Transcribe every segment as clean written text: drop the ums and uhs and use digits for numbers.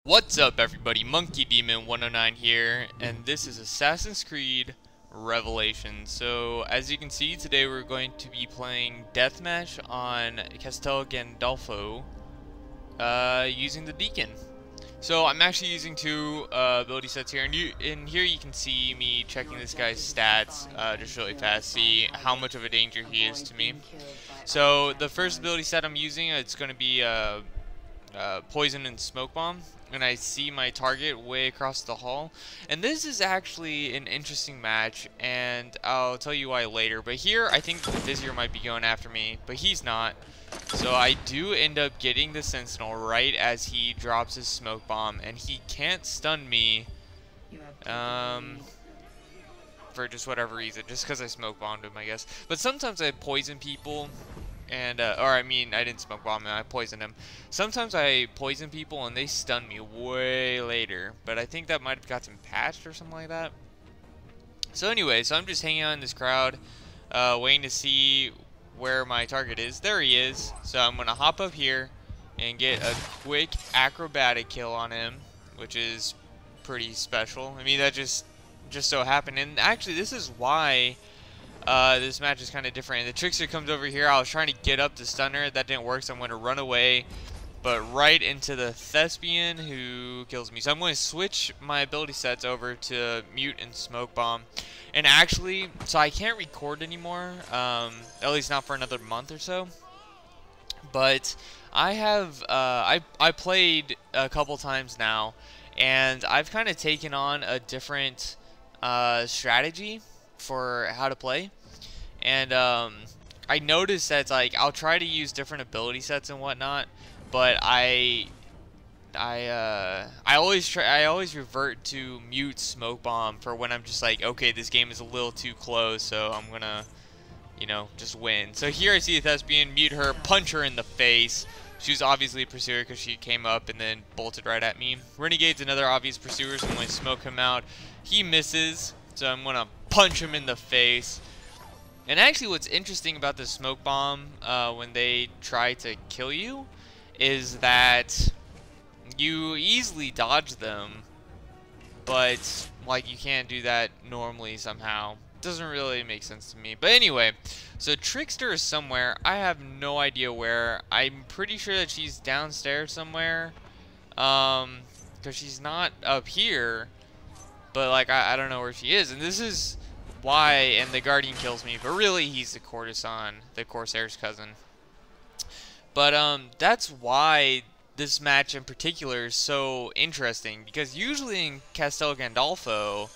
What's up everybody, Monkey Demon 109 here, and this is Assassin's Creed Revelation. So as you can see, today we're going to be playing Deathmatch on Castel Gandolfo using the Deacon. So I'm actually using two ability sets here, and in here you can see me checking this guy's stats just really fast, see how much of a danger he is to me. So the first ability set I'm using, it's going to be Poison and Smoke Bomb, and I see my target way across the hall. And this is actually an interesting match, and I'll tell you why later. But here, I think the Vizier might be going after me, but he's not. So I do end up getting the Sentinel right as he drops his Smoke Bomb, and he can't stun me for just whatever reason, just because I Smoke Bombed him, I guess. But sometimes I poison people. And, or I mean, I didn't smoke bomb him, I poisoned him. Sometimes I poison people and they stun me way later, but I think that might have gotten patched or something like that. So anyway, so I'm just hanging out in this crowd, waiting to see where my target is. There he is. So I'm going to hop up here and get a quick acrobatic kill on him, which is pretty special. I mean, that just so happened. And actually, this is why this match is kind of different. The Trickster comes over here. I was trying to get up to stunner. That didn't work, so I'm going to run away. But right into the Thespian, who kills me. So I'm going to switch my ability sets over to Mute and Smoke Bomb. And actually, so I can't record anymore. At least not for another month or so. But I have, I played a couple times now. And I've kind of taken on a different strategy for how to play, and I noticed that it's like I'll try to use different ability sets and whatnot, but I always revert to Mute Smoke Bomb for when I'm just like, okay, this game is a little too close, so I'm gonna, you know, just win. So here I see a Thespian, mute her, punch her in the face. She was obviously a pursuer because she came up and then bolted right at me. Renegade's another obvious pursuer, so I'm going to smoke him out. He misses, so I'm going to punch him in the face. And actually what's interesting about the Smoke Bomb when they try to kill you is that you easily dodge them, but like you can't do that normally somehow. Doesn't really make sense to me. But anyway, so Trickster is somewhere. I have no idea where. I'm pretty sure that she's downstairs somewhere, because she's not up here. But like I don't know where she is, and this is why. And the Guardian kills me, but really he's the Courtesan, the Corsair's cousin. But that's why this match in particular is so interesting, because usually in Castel Gandolfo,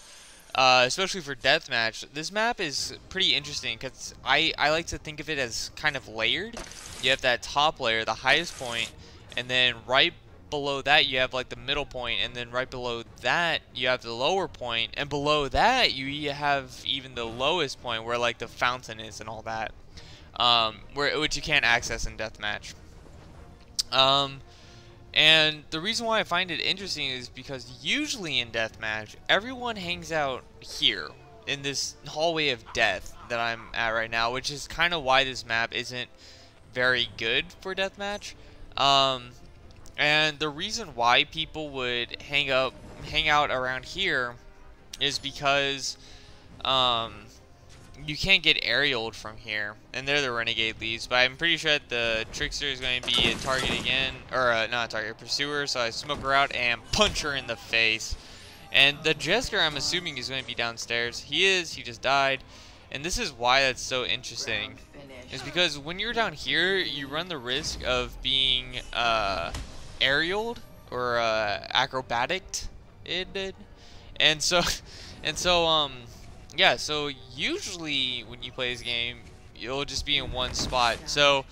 especially for Deathmatch, this map is pretty interesting because I like to think of it as kind of layered. You have that top layer, the highest point, and then right below that you have like the middle point, and then right below that you have the lower point, and below that you have even the lowest point where like the fountain is and all that, which you can't access in Deathmatch. And the reason why I find it interesting is because usually in Deathmatch, everyone hangs out here in this hallway of death that I'm at right now, which is kind of why this map isn't very good for Deathmatch. And the reason why people would hang out around here is because you can't get aerialed from here, and they're the Renegade leaves. But I'm pretty sure that the Trickster is going to be a target again, or not a target, pursuer. So I smoke her out and punch her in the face. And the Jester, I'm assuming, is going to be downstairs. He is. He just died. And this is why that's so interesting, is because when you're down here, you run the risk of being aerialed or acrobatic. And so yeah, so usually when you play this game, you'll just be in one spot. So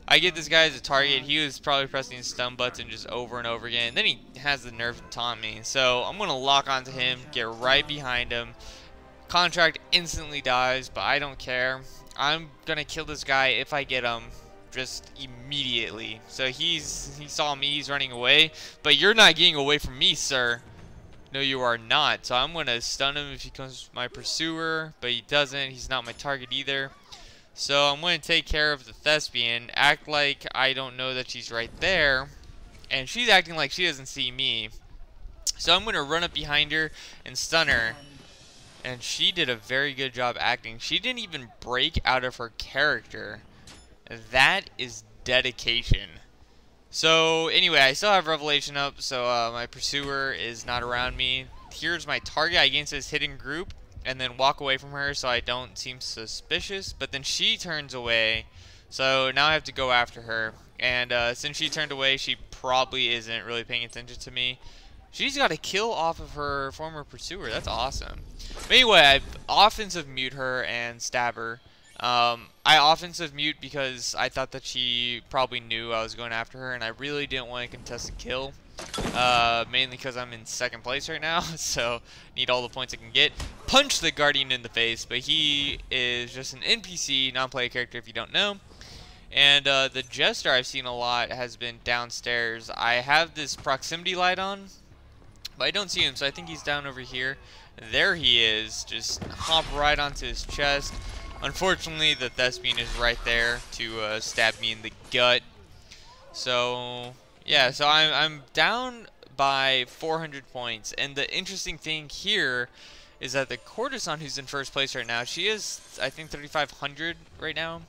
I get this guy as a target. He was probably pressing his stun button just over and over again. And then he has the nerve to taunt me. So I'm going to lock onto him, get right behind him. Contract instantly dies, but I don't care. I'm going to kill this guy if I get him just immediately. So he saw me, he's running away. But you're not getting away from me, sir. No, you are not. So I'm going to stun him if he becomes my pursuer, but he doesn't. He's not my target either. So I'm going to take care of the Thespian, act like I don't know that she's right there, and she's acting like she doesn't see me. So I'm going to run up behind her and stun her. And she did a very good job acting. She didn't even break out of her character. That is dedication. So anyway, I still have Revelation up, so my pursuer is not around me. Here's my target. I gain this hidden group and then walk away from her so I don't seem suspicious. But then she turns away, so now I have to go after her. And since she turned away, she probably isn't really paying attention to me. She's got a kill off of her former pursuer. That's awesome. But anyway, I offensive mute her and stab her. I offensive mute because I thought that she probably knew I was going after her, and I really didn't want to contest a kill. Mainly because I'm in second place right now, so need all the points I can get. Punch the Guardian in the face, but he is just an NPC, non-player character if you don't know. And the Jester I've seen a lot has been downstairs. I have this proximity light on, but I don't see him, so I think he's down over here. There he is. Just hop right onto his chest. Unfortunately, the Thespian is right there to stab me in the gut. So, yeah, so I'm down by 400 points. And the interesting thing here is that the Courtesan, who's in first place right now, she is, I think, 3,500 right now.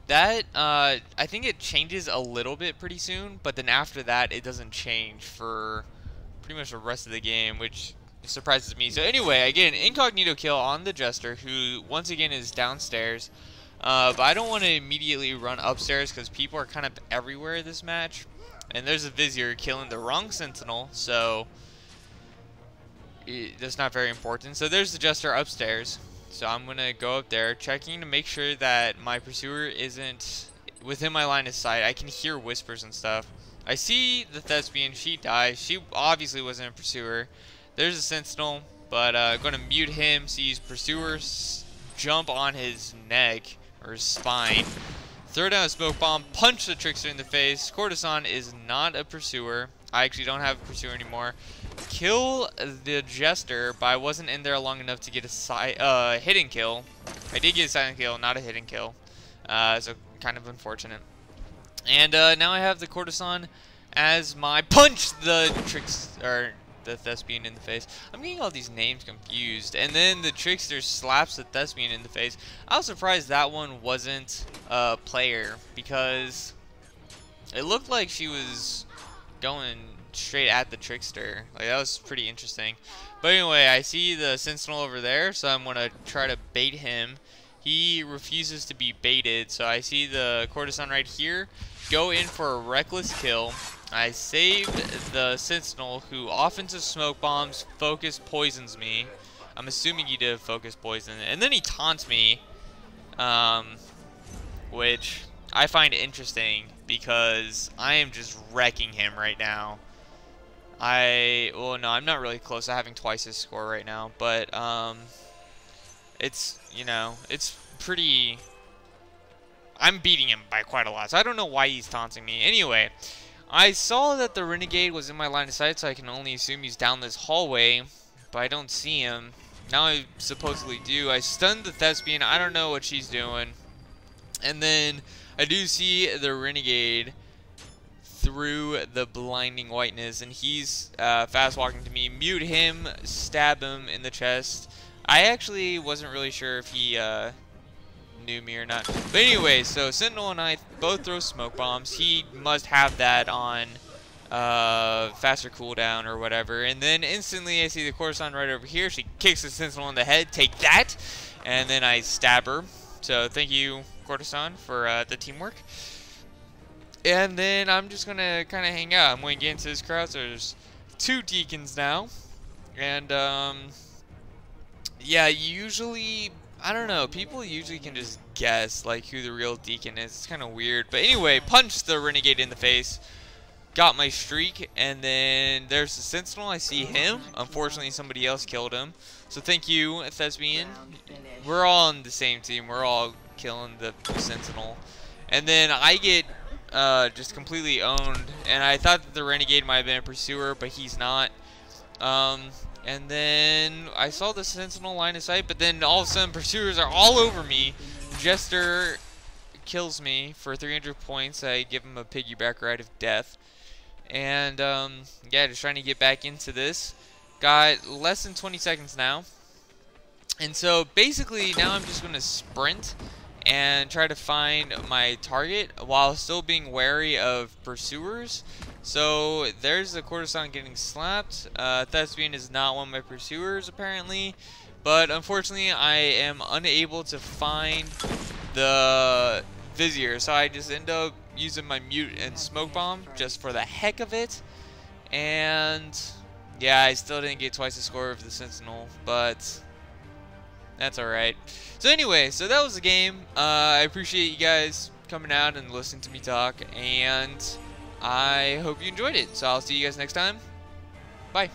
That, I think it changes a little bit pretty soon, but then after that, it doesn't change for pretty much the rest of the game, which surprises me. So anyway, again, incognito kill on the Jester, who once again is downstairs. But I don't want to immediately run upstairs because people are kind of everywhere this match. And there's a Vizier killing the wrong Sentinel, so that's not very important. So there's the Jester upstairs. So I'm going to go up there, checking to make sure that my pursuer isn't within my line of sight. I can hear whispers and stuff. I see the Thespian, she dies. She obviously wasn't a pursuer. There's a Sentinel, but I'm going to mute him. See his pursuer jump on his neck, or his spine. Throw down a smoke bomb, punch the Trickster in the face. Courtesan is not a pursuer. I actually don't have a pursuer anymore. Kill the Jester, but I wasn't in there long enough to get a hidden kill. I did get a silent kill, not a hidden kill. So kind of unfortunate. And now I have the Courtesan as my punch the the Thespian in the face. I'm getting all these names confused. And then the Trickster slaps the Thespian in the face. I was surprised that one wasn't a player because it looked like she was going straight at the Trickster. Like, that was pretty interesting. But anyway, I see the Sentinel over there, so I'm gonna try to bait him. He refuses to be baited, so I see the Courtesan right here. Go in for a reckless kill. I saved the Sentinel, who offensive smoke bombs, focus poisons me. I'm assuming he did focus poison. And then he taunts me, which I find interesting because I am just wrecking him right now. Well, no, I'm not really close to having twice his score right now, but it's, you know, it's pretty. I'm beating him by quite a lot, so I don't know why he's taunting me. Anyway, I saw that the Renegade was in my line of sight, so I can only assume he's down this hallway, but I don't see him. Now I supposedly do. I stunned the Thespian. I don't know what she's doing. And then I do see the Renegade through the blinding whiteness, and he's fast walking to me. Mute him, stab him in the chest. I actually wasn't really sure if he knew me or not. But anyway, so Sentinel and I both throw smoke bombs. He must have that on faster cooldown or whatever. And then instantly I see the Courtesan right over here. She kicks the Sentinel in the head. Take that! And then I stab her. So thank you, Courtesan, for the teamwork. And then I'm just going to kind of hang out. I'm going to get into this crowd. So there's 2 deacons now. And yeah, usually, I don't know, people usually can just guess like who the real deacon is. It's kind of weird. But anyway, punched the Renegade in the face. Got my streak, and then there's the Sentinel. I see him. Unfortunately, somebody else killed him. So thank you, Thespian. We're all on the same team. We're all killing the Sentinel. And then I get just completely owned. And I thought that the Renegade might have been a pursuer, but he's not. And then I saw the Sentinel line of sight, but then all of a sudden pursuers are all over me. Jester kills me for 300 points. I give him a piggyback ride of death. And yeah, just trying to get back into this. Got less than 20 seconds now. And so basically now I'm just going to sprint and try to find my target while still being wary of pursuers. So there's the Cooldown getting slapped. Thespian is not one of my pursuers apparently. But unfortunately I am unable to find the Vizier. So I just end up using my mute and smoke bomb just for the heck of it. And yeah, I still didn't get twice the score of the Sentinel, but that's alright. So anyway, so that was the game. I appreciate you guys coming out and listening to me talk, and I hope you enjoyed it. So I'll see you guys next time. Bye.